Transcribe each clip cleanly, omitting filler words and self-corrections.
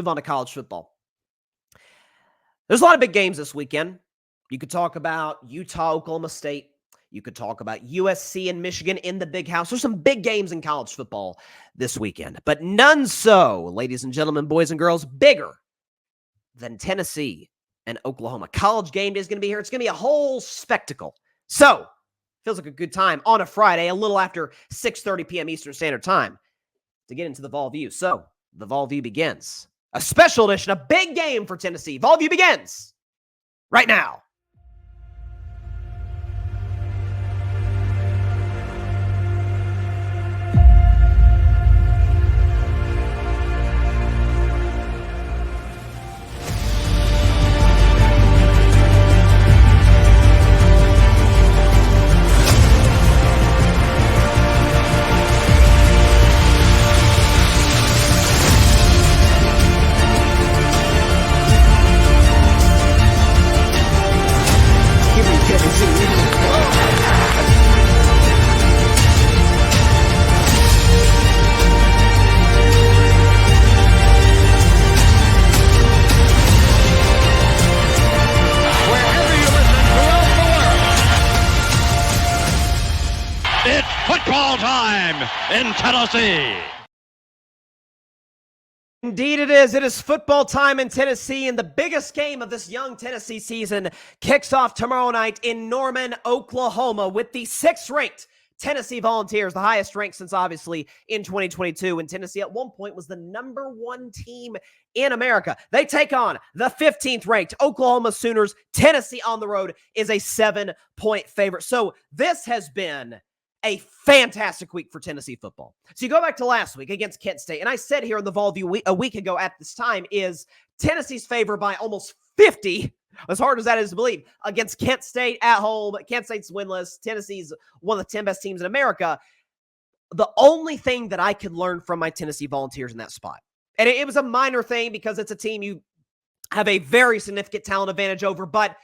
move on to college football. There's a lot of big games this weekend. You could talk about Utah, Oklahoma State. You could talk about USC and Michigan in the big house. There's some big games in college football this weekend, but none so, ladies and gentlemen, boys and girls, bigger than Tennessee and Oklahoma. College game day is going to be here. It's going to be a whole spectacle. So, feels like a good time on a Friday, a little after 6:30 p.m. Eastern Standard Time, to get into the Vol View. So, the Vol View begins. A special edition, a big game for Tennessee. Vol View begins right now. In Tennessee. Indeed it is. It is football time in Tennessee, and the biggest game of this young Tennessee season kicks off tomorrow night in Norman, Oklahoma, with the 6th-ranked Tennessee Volunteers, the highest ranked since obviously in 2022, and Tennessee at one point was the #1 team in America. They take on the 15th-ranked Oklahoma Sooners. Tennessee on the road is a 7-point favorite. So this has been a fantastic week for Tennessee football. So you go back to last week against Kent State, and I said here in the Vol View a week ago at this time is Tennessee's favor by almost 50, as hard as that is to believe, against Kent State at home. Kent State's winless. Tennessee's one of the 10 best teams in America. The only thing that I could learn from my Tennessee Volunteers in that spot, and it was a minor thing because it's a team you have a very significant talent advantage over, but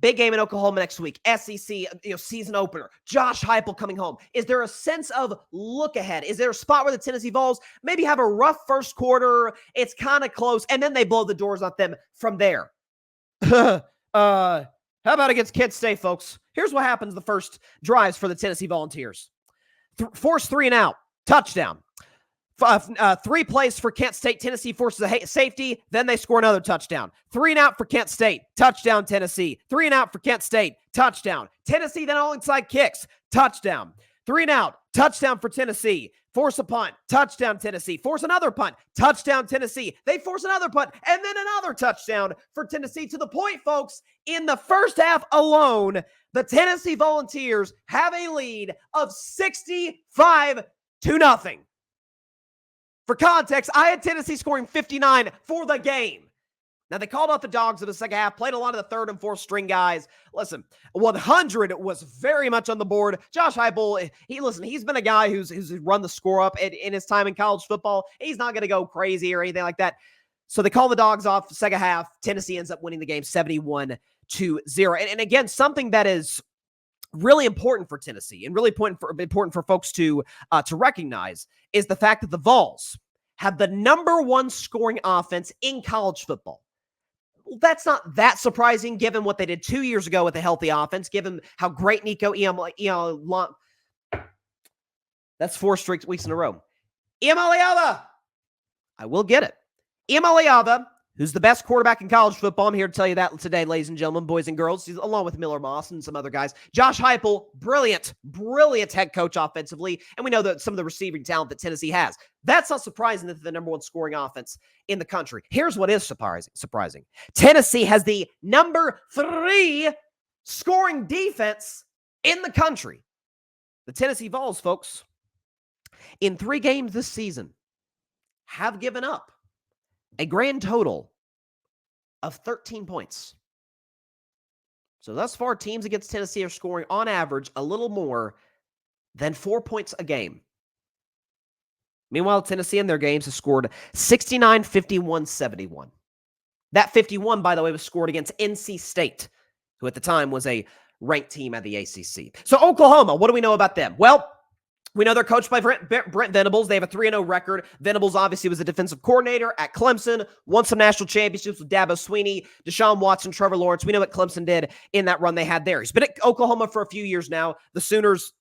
big game in Oklahoma next week. SEC, season opener. Josh Heupel coming home. Is there a sense of look ahead? Is there a spot where the Tennessee Vols maybe have a rough first quarter? It's kind of close, and then they blow the doors off them from there. How about against Kent State, folks? Here's what happens the first drives for the Tennessee Volunteers. Force 3 and out. Touchdown. 3 plays for Kent State. Tennessee forces a safety. Then they score another touchdown. 3 and out for Kent State. Touchdown, Tennessee. 3 and out for Kent State. Touchdown. Tennessee then all inside kicks. Touchdown. 3 and out. Touchdown for Tennessee. Force a punt. Touchdown, Tennessee. Force another punt. Touchdown, Tennessee. They force another punt. And then another touchdown for Tennessee. To the point, folks, in the first half alone, the Tennessee Volunteers have a lead of 65-0. For context, I had Tennessee scoring 59 for the game. Now, they called out the dogs in the second half, played a lot of the 3rd and 4th string guys. Listen, 100 was very much on the board. Josh Heupel, he's been a guy who's run the score up in his time in college football. He's not going to go crazy or anything like that. So they call the dogs off the second half. Tennessee ends up winning the game 71-0. And again, something that is really important for Tennessee and really important for folks to recognize is the fact that the Vols have the #1 scoring offense in college football. Well, that's not that surprising given what they did 2 years ago with a healthy offense, given how great Nico that's 4 straight weeks in a row. Iamaleava, I will get it. Iamaleava, who's the best quarterback in college football. I'm here to tell you that today, ladies and gentlemen, boys and girls, along with Miller Moss and some other guys. Josh Heupel, brilliant head coach offensively, and we know that some of the receiving talent that Tennessee has. That's not surprising that they're the #1 scoring offense in the country. Here's what is surprising. Tennessee has the #3 scoring defense in the country. The Tennessee Vols, folks, in 3 games this season, have given up a grand total of 13 points. So thus far, teams against Tennessee are scoring on average a little more than 4 points a game. Meanwhile, Tennessee in their games has scored 69, 51, 71. That 51, by the way, was scored against NC State, who at the time was a ranked team at the ACC. So Oklahoma, what do we know about them? Well, We know they're coached by Brent Venables. They have a 3-0 record. Venables obviously was a defensive coordinator at Clemson, won some national championships with Dabo Swinney, Deshaun Watson, Trevor Lawrence. We know what Clemson did in that run they had there. He's been at Oklahoma for a few years now. The Sooners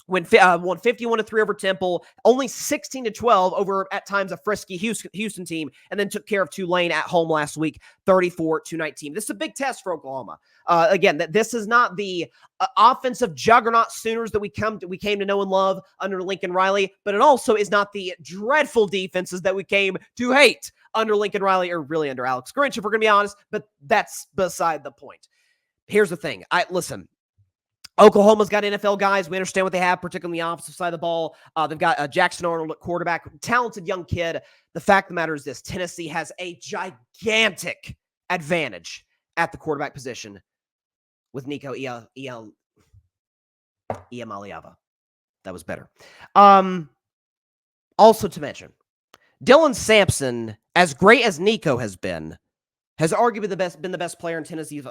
won 51-3 over Temple, only 16-12 over, at times, a frisky Houston team, and then took care of Tulane at home last week, 34-19. This is a big test for Oklahoma. Again, this is not the offensive juggernaut Sooners that we came to know and love under Lincoln Riley, but it also is not the dreadful defenses that we came to hate under Lincoln Riley, or really under Alex Grinch, if we're going to be honest, but that's beside the point. Here's the thing. Listen, Oklahoma's got NFL guys. We understand what they have, particularly on the offensive side of the ball. They've got Jackson Arnold at quarterback, talented young kid. The fact of the matter is this: Tennessee has a gigantic advantage at the quarterback position with Nico Iamaleava. That was better. Also to mention, Dylan Sampson, as great as Nico has been, has arguably been the best player in Tennessee's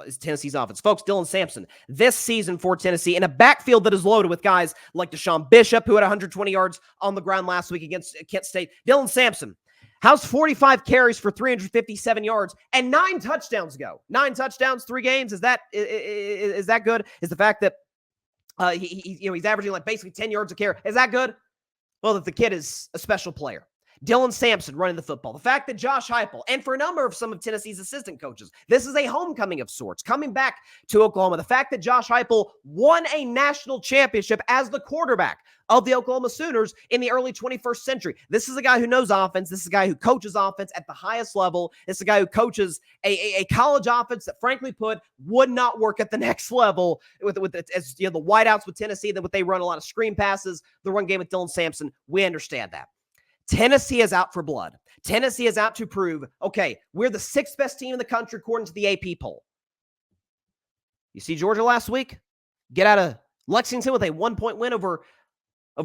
offense. Folks, Dylan Sampson, this season for Tennessee, in a backfield that is loaded with guys like Deshaun Bishop, who had 120 yards on the ground last week against Kent State. Dylan Sampson, how's 45 carries for 357 yards and 9 touchdowns go? 9 touchdowns, 3 games. Is that good? Is the fact that he's averaging like basically 10 yards a carry, is that good? Well, that the kid is a special player. Dylan Sampson running the football. The fact that Josh Heupel, and for a number of some of Tennessee's assistant coaches, this is a homecoming of sorts, coming back to Oklahoma. The fact that Josh Heupel won a national championship as the quarterback of the Oklahoma Sooners in the early 21st century. This is a guy who knows offense. This is a guy who coaches offense at the highest level. This is a guy who coaches a college offense that, frankly put, would not work at the next level with as the wideouts with Tennessee, that they run a lot of screen passes, the run game with Dylan Sampson. We understand that. Tennessee is out for blood. Tennessee is out to prove, okay, we're the 6th best team in the country according to the AP poll. You see Georgia last week get out of Lexington with a 1-point win over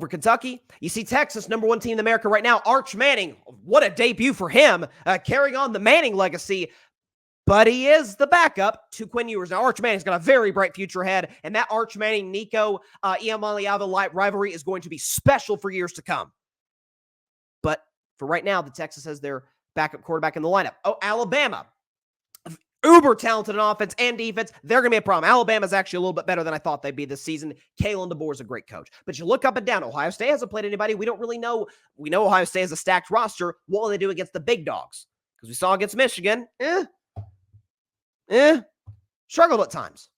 Kentucky. You see Texas, number 1 team in America right now. Arch Manning, what a debut for him, carrying on the Manning legacy. But he is the backup to Quinn Ewers. Now, Arch Manning's got a very bright future ahead, and that Arch Manning-Nico Iamaleava rivalry is going to be special for years to come. But for right now, the Texas has their backup quarterback in the lineup. Oh, Alabama, uber talented in offense and defense. They're going to be a problem. Alabama's actually a little bit better than I thought they'd be this season. Kalen DeBoer's a great coach. But you look up and down. Ohio State hasn't played anybody. We don't really know. We know Ohio State has a stacked roster. What will they do against the big dogs? Because we saw against Michigan, struggled at times.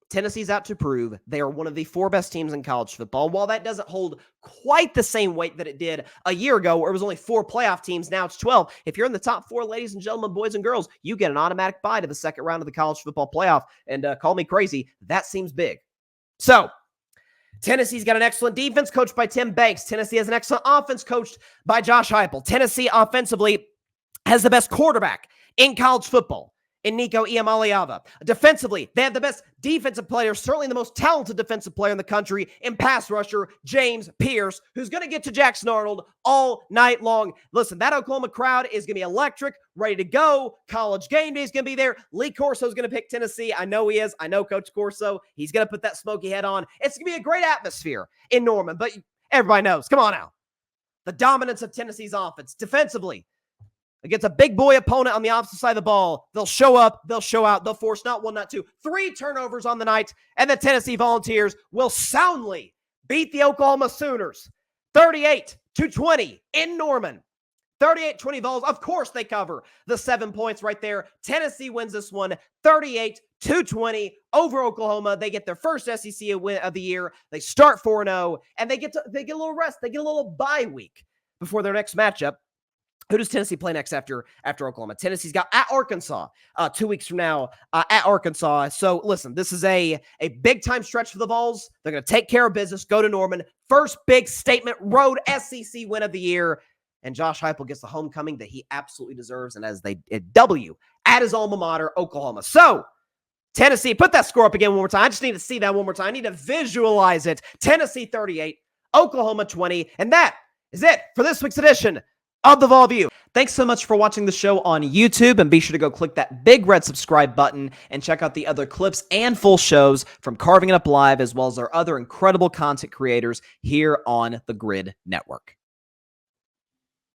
Tennessee's out to prove they are one of the 4 best teams in college football. While that doesn't hold quite the same weight that it did a year ago, where it was only 4 playoff teams, now it's 12. If you're in the top 4, ladies and gentlemen, boys and girls, you get an automatic bye to the second round of the college football playoff. And call me crazy, that seems big. So, Tennessee's got an excellent defense coached by Tim Banks. Tennessee has an excellent offense coached by Josh Heupel. Tennessee offensively has the best quarterback in college football in Nico Iamaleava. Defensively, they have the best defensive player, certainly the most talented defensive player in the country, in pass rusher James Pierce, who's going to get to Jackson Arnold all night long. Listen, that Oklahoma crowd is going to be electric, ready to go. College game day is going to be there. Lee Corso's going to pick Tennessee. I know he is. I know Coach Corso. He's going to put that smoky head on. It's going to be a great atmosphere in Norman, but everybody knows. Come on now. The dominance of Tennessee's offense defensively against a big boy opponent on the opposite side of the ball. They'll show up, they'll show out, they'll force not 1, not 2, 3 turnovers on the night, and the Tennessee Volunteers will soundly beat the Oklahoma Sooners 38-20 in Norman. 38-20 Vols. Of course they cover the 7 points right there. Tennessee wins this one 38-20 over Oklahoma. They get their first SEC win of the year. They start 4-0, and they get a little rest. They get a little bye week before their next matchup. Who does Tennessee play next after Oklahoma? Tennessee's got at Arkansas 2 weeks from now at Arkansas. So listen, this is a big-time stretch for the Vols. They're going to take care of business, go to Norman. First big statement road SEC win of the year. And Josh Heupel gets the homecoming that he absolutely deserves, and as a W at his alma mater, Oklahoma. So Tennessee, put that score up again one more time. I just need to see that one more time. I need to visualize it. Tennessee 38, Oklahoma 20, and that is it for this week's edition of the Vol View. Thanks so much for watching the show on YouTube, and be sure to go click that big red subscribe button and check out the other clips and full shows from Carving It Up Live, as well as our other incredible content creators here on the Grid Network.